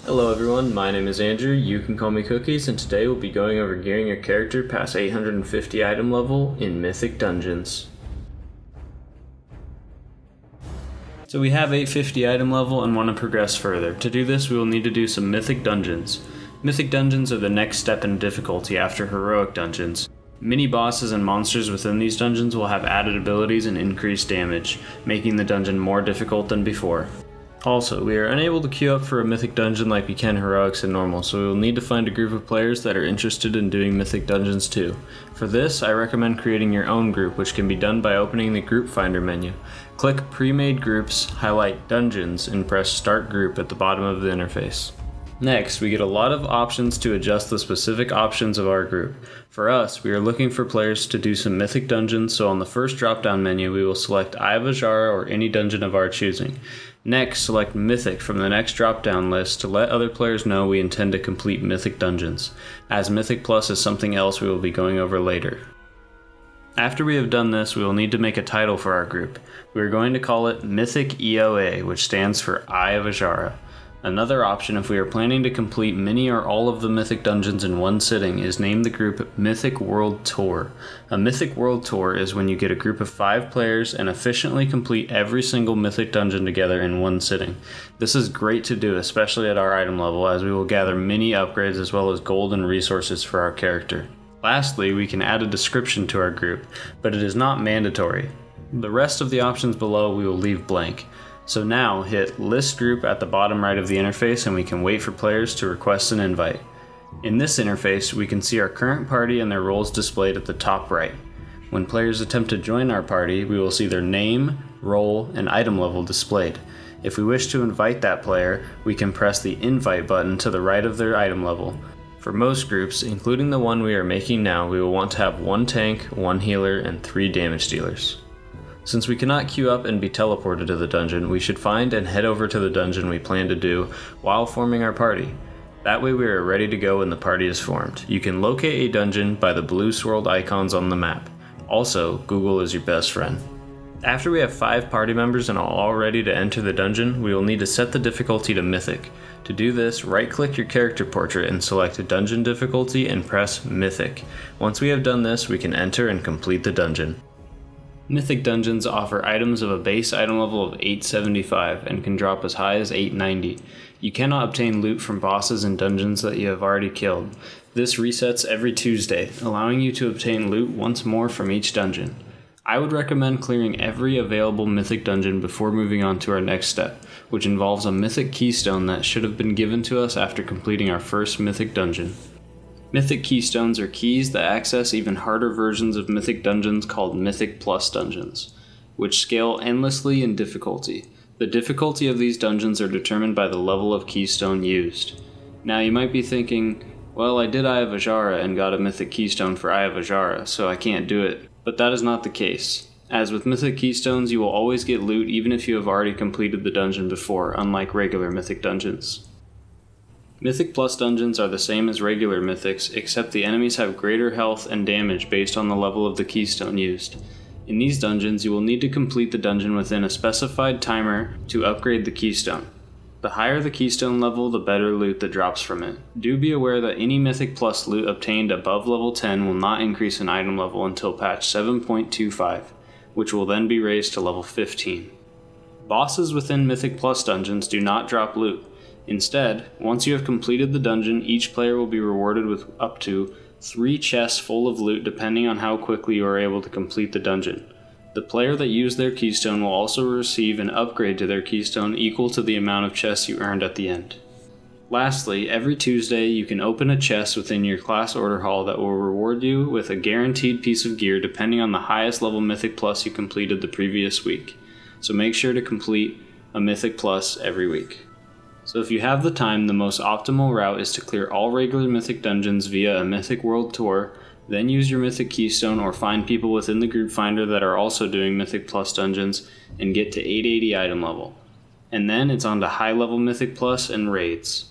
Hello everyone, my name is Andrew, you can call me Cookies, and today we'll be going over gearing your character past 850 item level in Mythic Dungeons. So we have 850 item level and want to progress further. To do this we will need to do some Mythic Dungeons. Mythic Dungeons are the next step in difficulty after Heroic Dungeons. Mini bosses and monsters within these dungeons will have added abilities and increased damage, making the dungeon more difficult than before. Also, we are unable to queue up for a Mythic Dungeon like we can Heroics and Normal, so we will need to find a group of players that are interested in doing Mythic Dungeons too. For this, I recommend creating your own group, which can be done by opening the Group Finder menu. Click Pre-made Groups, highlight Dungeons, and press Start Group at the bottom of the interface. Next, we get a lot of options to adjust the specific options of our group. For us, we are looking for players to do some Mythic Dungeons, so on the first drop-down menu we will select Eye of Azshara or any dungeon of our choosing. Next, select Mythic from the next drop-down list to let other players know we intend to complete Mythic Dungeons, as Mythic Plus is something else we will be going over later. After we have done this, we will need to make a title for our group. We are going to call it Mythic EOA, which stands for Eye of Azshara. Another option, if we are planning to complete many or all of the Mythic Dungeons in one sitting, is name the group Mythic World Tour. A Mythic World Tour is when you get a group of 5 players and efficiently complete every single Mythic Dungeon together in one sitting. This is great to do, especially at our item level, as we will gather many upgrades as well as gold and resources for our character. Lastly, we can add a description to our group, but it is not mandatory. The rest of the options below we will leave blank. So now hit List Group at the bottom right of the interface and we can wait for players to request an invite. In this interface, we can see our current party and their roles displayed at the top right. When players attempt to join our party, we will see their name, role, and item level displayed. If we wish to invite that player, we can press the Invite button to the right of their item level. For most groups, including the one we are making now, we will want to have 1 tank, 1 healer, and 3 damage dealers. Since we cannot queue up and be teleported to the dungeon, we should find and head over to the dungeon we plan to do while forming our party. That way we are ready to go when the party is formed. You can locate a dungeon by the blue swirled icons on the map. Also, Google is your best friend. After we have 5 party members and are all ready to enter the dungeon, we will need to set the difficulty to Mythic. To do this, right-click your character portrait and select Dungeon Difficulty and press Mythic. Once we have done this, we can enter and complete the dungeon. Mythic Dungeons offer items of a base item level of 875 and can drop as high as 890. You cannot obtain loot from bosses in dungeons that you have already killed. This resets every Tuesday, allowing you to obtain loot once more from each dungeon. I would recommend clearing every available Mythic Dungeon before moving on to our next step, which involves a Mythic Keystone that should have been given to us after completing our first Mythic Dungeon. Mythic Keystones are keys that access even harder versions of Mythic Dungeons called Mythic Plus Dungeons, which scale endlessly in difficulty. The difficulty of these dungeons are determined by the level of keystone used. Now you might be thinking, well, I did Eye of Azshara and got a Mythic Keystone for Eye of Azshara, so I can't do it. But that is not the case. As with Mythic Keystones, you will always get loot even if you have already completed the dungeon before, unlike regular Mythic Dungeons. Mythic Plus dungeons are the same as regular Mythics, except the enemies have greater health and damage based on the level of the keystone used. In these dungeons, you will need to complete the dungeon within a specified timer to upgrade the keystone. The higher the keystone level, the better loot that drops from it. Do be aware that any Mythic Plus loot obtained above level 10 will not increase in item level until patch 7.25, which will then be raised to level 15. Bosses within Mythic Plus dungeons do not drop loot. Instead, once you have completed the dungeon, each player will be rewarded with up to 3 chests full of loot depending on how quickly you are able to complete the dungeon. The player that used their keystone will also receive an upgrade to their keystone equal to the amount of chests you earned at the end. Lastly, every Tuesday you can open a chest within your class order hall that will reward you with a guaranteed piece of gear depending on the highest level Mythic Plus you completed the previous week. So make sure to complete a Mythic Plus every week. So if you have the time, the most optimal route is to clear all regular Mythic Dungeons via a Mythic World Tour, then use your Mythic Keystone or find people within the group finder that are also doing Mythic Plus Dungeons and get to 880 item level. And then it's on to high level Mythic Plus and raids.